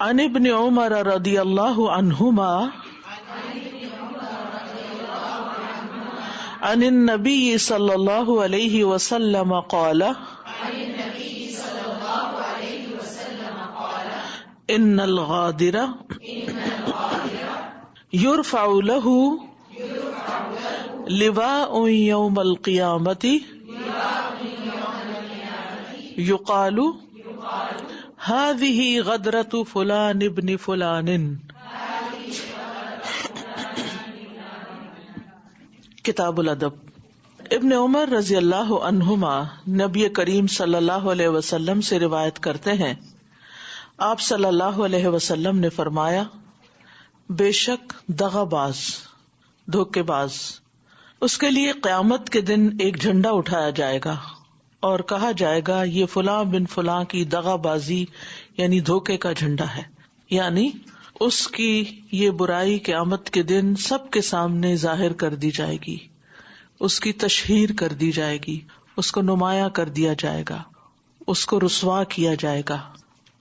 عن ابن عمر رضی اللہ عنہما عن النبی صلی اللہ علیہ وسلم قال ان الغادر یرفع له لواء یوم القیامۃ یقال هذه غدرة فلان ابن فلان. کتاب الادب. ابن عمر رضی اللہ عنہما نبی کریم صلی اللہ علیہ وسلم سے روایت کرتے ہیں، آپ صلی اللہ علیہ وسلم نے فرمایا، بے شک دغا باز، دھوکے باز، اس کے لیے قیامت کے دن ایک جھنڈا اٹھایا جائے گا اور کہا جائے گا یہ فلاں بن فلاں کی دغا بازی یعنی دھوکے کا جھنڈا ہے، یعنی اس کی یہ برائی قیامت کے دن سب کے سامنے ظاہر کر دی جائے گی، اس کی تشہیر کر دی جائے گی، اس کو نمایاں کر دیا جائے گا، اس کو رسوا کیا جائے گا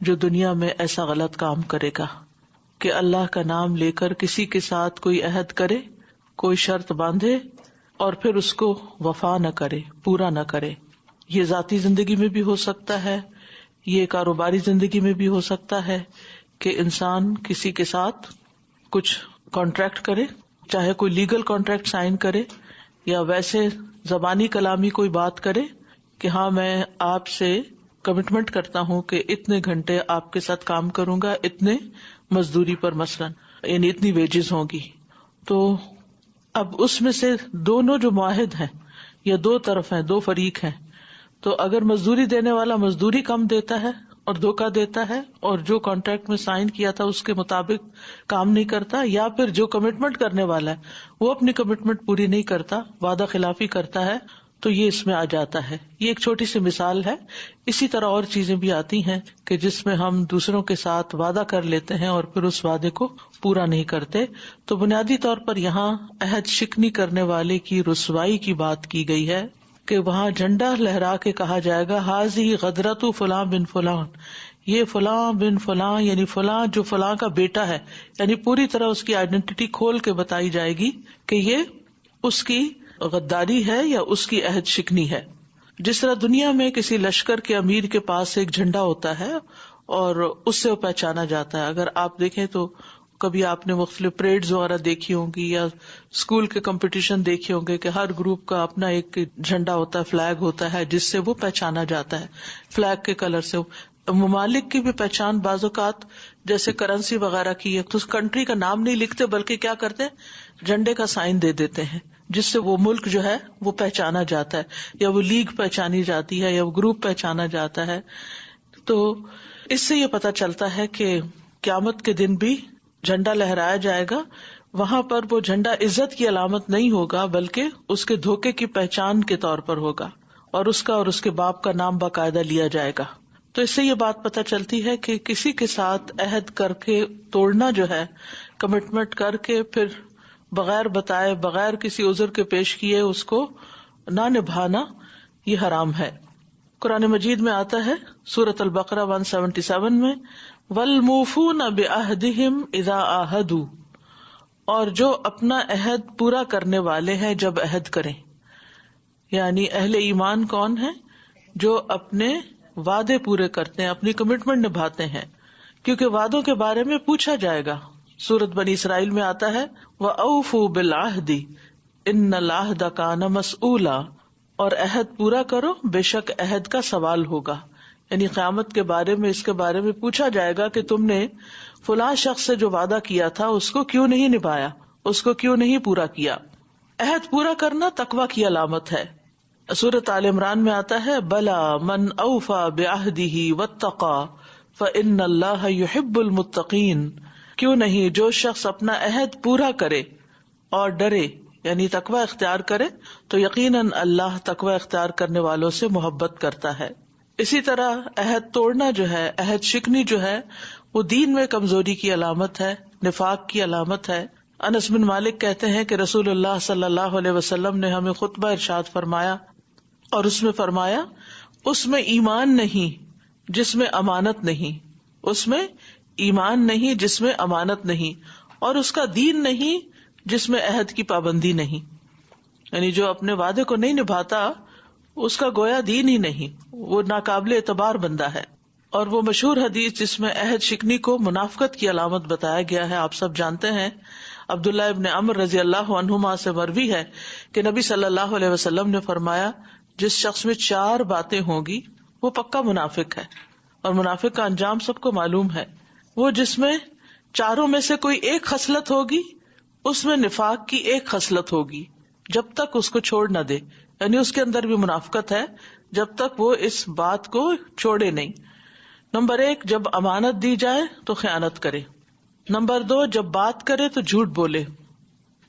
جو دنیا میں ایسا غلط کام کرے گا کہ اللہ کا نام لے کر کسی کے ساتھ کوئی عہد کرے، کوئی شرط باندھے اور پھر اس کو وفا نہ کرے، پورا نہ کرے. یہ ذاتی زندگی میں بھی ہو سکتا ہے، یہ کاروباری زندگی میں بھی ہو سکتا ہے کہ انسان کسی کے ساتھ کچھ کانٹریکٹ کرے، چاہے کوئی لیگل کانٹریکٹ سائن کرے یا ویسے زبانی کلامی کوئی بات کرے کہ ہاں میں آپ سے کمٹمنٹ کرتا ہوں کہ اتنے گھنٹے آپ کے ساتھ کام کروں گا، اتنے مزدوری پر مثلاً، یعنی اتنی ویجز ہوں گی. تو اب اس میں سے دونوں جو معاہد ہیں یا دو طرف ہیں، دو فریق ہیں، تو اگر مزدوری دینے والا مزدوری کم دیتا ہے اور دھوکہ دیتا ہے اور جو کانٹریکٹ میں سائن کیا تھا اس کے مطابق کام نہیں کرتا، یا پھر جو کمٹمنٹ کرنے والا ہے وہ اپنی کمٹمنٹ پوری نہیں کرتا، وعدہ خلافی کرتا ہے، تو یہ اس میں آ جاتا ہے. یہ ایک چھوٹی سی مثال ہے. اسی طرح اور چیزیں بھی آتی ہیں کہ جس میں ہم دوسروں کے ساتھ وعدہ کر لیتے ہیں اور پھر اس وعدے کو پورا نہیں کرتے. تو بنیادی طور پر یہاں عہد شکنی کرنے والے کی رسوائی کی بات کی گئی ہے کہ وہاں جھنڈا لہرا کے کہا جائے گا ہاذی غدرۃ فلاں بن فلاں، یہ فلاں بن فلاں یعنی فلاں جو فلاں کا بیٹا ہے، یعنی پوری طرح اس کی آئیڈینٹی کھول کے بتائی جائے گی کہ یہ اس کی غداری ہے یا اس کی عہد شکنی ہے. جس طرح دنیا میں کسی لشکر کے امیر کے پاس ایک جھنڈا ہوتا ہے اور اس سے وہ پہچانا جاتا ہے. اگر آپ دیکھیں تو کبھی آپ نے مختلف پریڈز وغیرہ دیکھی ہوں گی یا اسکول کے کمپٹیشن دیکھے ہوں گے کہ ہر گروپ کا اپنا ایک جھنڈا ہوتا ہے، فلیگ ہوتا ہے جس سے وہ پہچانا جاتا ہے. فلیگ کے کلر سے ممالک کی بھی پہچان بعض اوقات جیسے کرنسی وغیرہ کی ہے تو اس کنٹری کا نام نہیں لکھتے بلکہ کیا کرتے ہیں، جھنڈے کا سائن دے دیتے ہیں جس سے وہ ملک جو ہے وہ پہچانا جاتا ہے یا وہ لیگ پہچانی جاتی ہے یا وہ گروپ پہچانا جاتا ہے. تو اس سے یہ پتہ چلتا ہے کہ قیامت کے دن بھی جھنڈا لہرایا جائے گا. وہاں پر وہ جھنڈا عزت کی علامت نہیں ہوگا بلکہ اس کے دھوکے کی پہچان کے طور پر ہوگا اور اس کا اور اس کے باپ کا نام باقاعدہ لیا جائے گا. تو اس سے یہ بات پتہ چلتی ہے کہ کسی کے ساتھ عہد کر کے توڑنا جو ہے، کمٹمنٹ کر کے پھر بغیر بتائے، بغیر کسی عذر کے پیش کیے اس کو نہ نبھانا، یہ حرام ہے. قرآن مجید میں آتا ہے سورۃ البقرہ 177 میں، وَالْمُوفُونَ بِعَهْدِهِمْ إِذَا عَاهَدُوا، اور جو اپنا عہد پورا کرنے والے ہیں جب عہد کریں. یعنی اہل ایمان کون ہیں؟ جو اپنے وعدے پورے کرتے ہیں، اپنی کمٹمنٹ نبھاتے ہیں، کیونکہ وعدوں کے بارے میں پوچھا جائے گا. سورۃ بنی اسرائیل میں آتا ہے وَأَوْفُوا بِالْعَهْدِ إِنَّ الْعَهْدَ كَانَ مَسْئُولًا، اور عہد پورا کرو، بے شک عہد کا سوال ہوگا. یعنی قیامت کے بارے میں، اس کے بارے میں پوچھا جائے گا کہ تم نے فلاں شخص سے جو وعدہ کیا تھا اس کو کیوں نہیں نبھایا، اس کو کیوں نہیں پورا کیا. عہد پورا کرنا تقویٰ کی علامت ہے. سورۃ آل عمران میں آتا ہے بلا من اوفا بعہدہ واتقی فإن اللہ یحب المتقین، کیوں نہیں جو شخص اپنا عہد پورا کرے اور ڈرے، یعنی تقویٰ اختیار کرے، تو یقیناً اللہ تقویٰ اختیار کرنے والوں سے محبت کرتا ہے. اسی طرح عہد توڑنا جو ہے، عہد شکنی جو ہے، وہ دین میں کمزوری کی علامت ہے، نفاق کی علامت ہے. انس بن مالک کہتے ہیں کہ رسول اللہ صلی اللہ علیہ وسلم نے ہمیں خطبہ ارشاد فرمایا اور اس میں فرمایا، اس میں ایمان نہیں جس میں امانت نہیں، اس میں ایمان نہیں جس میں امانت نہیں، اور اس کا دین نہیں جس میں عہد کی پابندی نہیں. یعنی جو اپنے وعدے کو نہیں نبھاتا اس کا گویا دین ہی نہیں، وہ ناقابل اعتبار بندہ ہے. اور وہ مشہور حدیث جس میں عہد شکنی کو منافقت کی علامت بتایا گیا ہے، آپ سب جانتے ہیں، عبداللہ ابن عمر رضی اللہ عنہما سے مروی ہے کہ نبی صلی اللہ علیہ وسلم نے فرمایا جس شخص میں 4 باتیں ہوں گی وہ پکا منافق ہے. اور منافق کا انجام سب کو معلوم ہے. وہ جس میں 4 میں سے کوئی ایک خصلت ہوگی اس میں نفاق کی ایک خصلت ہوگی جب تک اس کو چھوڑ نہ دے، یعنی اس کے اندر بھی منافقت ہے جب تک وہ اس بات کو چھوڑے نہیں. نمبر 1، جب امانت دی جائے تو خیانت کرے. نمبر 2، جب بات کرے تو جھوٹ بولے.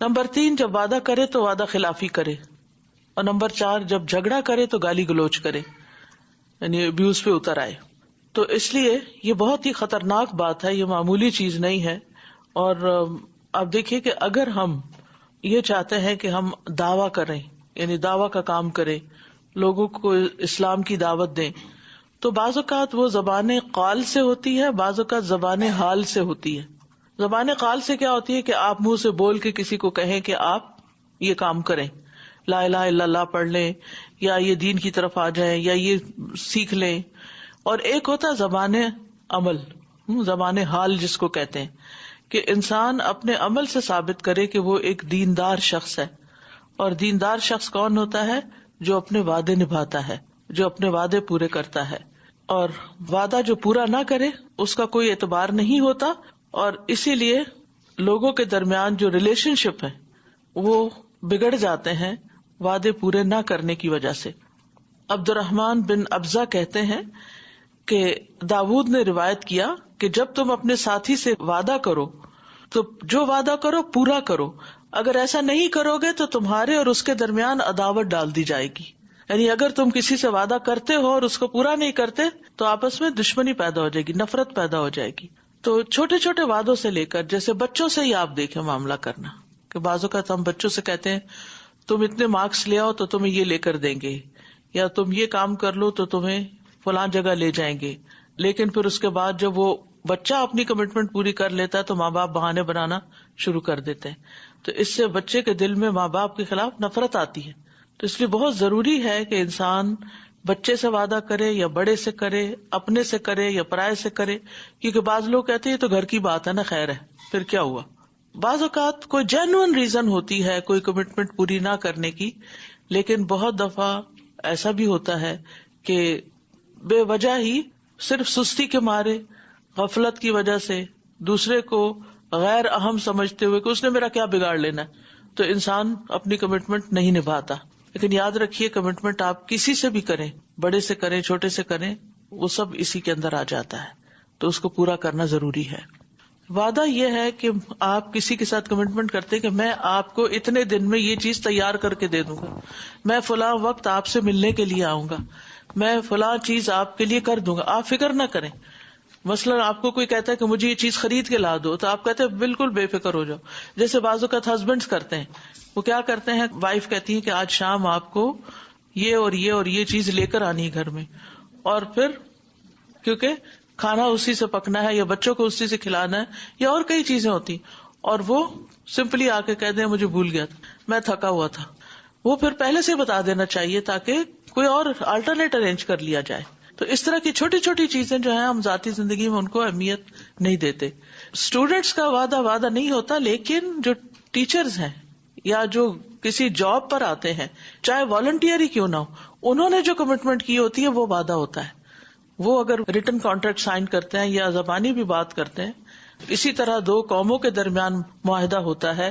نمبر 3، جب وعدہ کرے تو وعدہ خلافی کرے. اور نمبر 4، جب جھگڑا کرے تو گالی گلوچ کرے، یعنی ابیوز پہ اتر آئے. تو اس لیے یہ بہت ہی خطرناک بات ہے، یہ معمولی چیز نہیں ہے. اور آپ دیکھیے کہ اگر ہم یہ چاہتے ہیں کہ ہم دعویٰ کریں، یعنی دعویٰ کا کام کریں، لوگوں کو اسلام کی دعوت دیں، تو بعض اوقات وہ زبان قال سے ہوتی ہے، بعض اوقات زبان حال سے ہوتی ہے. زبان قال سے کیا ہوتی ہے کہ آپ منہ سے بول کے کسی کو کہیں کہ آپ یہ کام کریں، لا الہ الا اللہ پڑھ لیں، یا یہ دین کی طرف آ جائیں، یا یہ سیکھ لیں. اور ایک ہوتا ہے زبان عمل، زبان حال جس کو کہتے ہیں، کہ انسان اپنے عمل سے ثابت کرے کہ وہ ایک دیندار شخص ہے. اور دیندار شخص کون ہوتا ہے؟ جو اپنے وعدے نبھاتا ہے، جو اپنے وعدے پورے کرتا ہے. اور وعدہ جو پورا نہ کرے اس کا کوئی اعتبار نہیں ہوتا. اور اسی لیے لوگوں کے درمیان جو ریلیشن شپ ہے وہ بگڑ جاتے ہیں وعدے پورے نہ کرنے کی وجہ سے. عبد الرحمن بن ابزہ کہتے ہیں کہ داود نے روایت کیا کہ جب تم اپنے ساتھی سے وعدہ کرو تو جو وعدہ کرو پورا کرو، اگر ایسا نہیں کرو گے تو تمہارے اور اس کے درمیان عداوت ڈال دی جائے گی. یعنی اگر تم کسی سے وعدہ کرتے ہو اور اس کو پورا نہیں کرتے تو آپس میں دشمنی پیدا ہو جائے گی، نفرت پیدا ہو جائے گی. تو چھوٹے چھوٹے وعدوں سے لے کر، جیسے بچوں سے ہی آپ دیکھیں معاملہ کرنا، کہ بعض اوقات ہم بچوں سے کہتے ہیں تم اتنے مارکس لے آؤ تو تمہیں یہ لے کر دیں گے، یا تم یہ کام کر لو تو تمہیں فلاں جگہ لے جائیں گے. لیکن پھر اس کے بعد جب وہ بچہ اپنی کمٹمنٹ پوری کر لیتا ہے تو ماں باپ بہانے بنانا شروع کر دیتے ہیں. تو اس سے بچے کے دل میں ماں باپ کے خلاف نفرت آتی ہے. تو اس لیے بہت ضروری ہے کہ انسان بچے سے وعدہ کرے یا بڑے سے کرے، اپنے سے کرے یا پرائے سے کرے، کیونکہ بعض لوگ کہتے ہیں یہ تو گھر کی بات ہے نا، خیر ہے، پھر کیا ہوا. بعض اوقات کوئی جینوئن ریزن ہوتی ہے کوئی کمٹمنٹ پوری نہ کرنے کی، لیکن بہت دفعہ ایسا بھی ہوتا ہے کہ بے وجہ ہی صرف سستی کے مارے، غفلت کی وجہ سے، دوسرے کو غیر اہم سمجھتے ہوئے کہ اس نے میرا کیا بگاڑ لینا، تو انسان اپنی کمٹمنٹ نہیں نبھاتا. لیکن یاد رکھیے کمٹمنٹ آپ کسی سے بھی کریں، بڑے سے کریں چھوٹے سے کریں، وہ سب اسی کے اندر آ جاتا ہے، تو اس کو پورا کرنا ضروری ہے. وعدہ یہ ہے کہ آپ کسی کے ساتھ کمٹمنٹ کرتے کہ میں آپ کو اتنے دن میں یہ چیز تیار کر کے دے دوں گا، میں فلاں وقت آپ سے ملنے کے لیے آؤں گا، میں فلاں چیز آپ کے لیے کر دوں گا، آپ فکر نہ کریں. مثلاً آپ کو کوئی کہتا ہے کہ مجھے یہ چیز خرید کے لا دو، تو آپ کہتے ہیں بالکل بے فکر ہو جاؤ. جیسے بعض اوقات ہسبینڈز کرتے ہیں، وہ کیا کرتے ہیں، وائف کہتی ہے کہ آج شام آپ کو یہ اور یہ اور یہ چیز لے کر آنی ہے گھر میں، اور پھر کیونکہ کھانا اسی سے پکنا ہے یا بچوں کو اسی سے کھلانا ہے یا اور کئی چیزیں ہوتی، اور وہ سمپلی آ کے کہہ دیں مجھے بھول گیا تھا، میں تھکا ہوا تھا. وہ پھر پہلے سے بتا دینا چاہیے تاکہ کوئی اور آلٹرنیٹ ارینج کر لیا جائے. تو اس طرح کی چھوٹی چھوٹی چیزیں جو ہیں ہم ذاتی زندگی میں ان کو اہمیت نہیں دیتے. اسٹوڈینٹس کا وعدہ نہیں ہوتا، لیکن جو ٹیچرز ہیں یا جو کسی جاب پر آتے ہیں، چاہے والنٹیئر ہی کیوں نہ ہو، انہوں نے جو کمٹمنٹ کی ہوتی ہے وہ وعدہ ہوتا ہے. وہ اگر ریٹن کانٹریکٹ سائن کرتے ہیں یا زبانی بھی بات کرتے ہیں، اسی طرح 2 قوموں کے درمیان معاہدہ ہوتا ہے.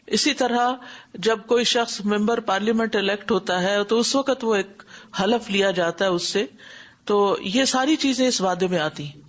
اسی طرح جب کوئی شخص ممبر پارلیمنٹ الیکٹ ہوتا ہے تو اس وقت وہ ایک حلف لیا جاتا ہے اس سے. تو یہ ساری چیزیں اس وعدے میں آتی ہیں.